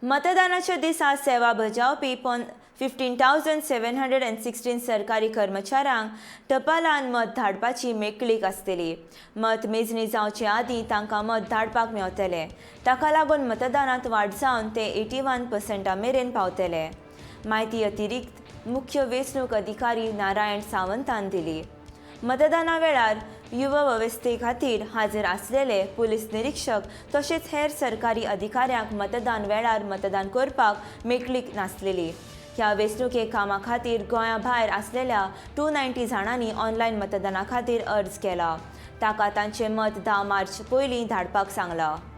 मतदानाच्या दिसा सेवा बजावपी 15,716 सरकारी कर्मचाऱ्यांक टपालान मत धाडपाची मेकळीक आसतली। मत मेजणी जावचे आदीं तांकां मत धाडपाक मेळटलें। ताका लागून मतदानांत वाड जावन ते 81% मेरेन पावतले। माहिती अतिरिक्त मुख्य वेंचणूक अधिकारी नारायण सावंतान दिली। मतदाना वेळार युवा वेवस्थे खातीर हाजीर आसलेले पुलीस निरीक्षक तशेंच हेर सरकारी अधिकाऱ्यांक मतदान वेळार मतदान करपाक मेकळीक नासलेली। ह्या वेंचणुके कामा खातीर गोंया भायर आसलेल्या 290 जाणांनी ऑनलायन मतदाना खातीर अर्ज केला। ताका तांचें मत 10 मार्च पयलीं धाडपाक सांगलां।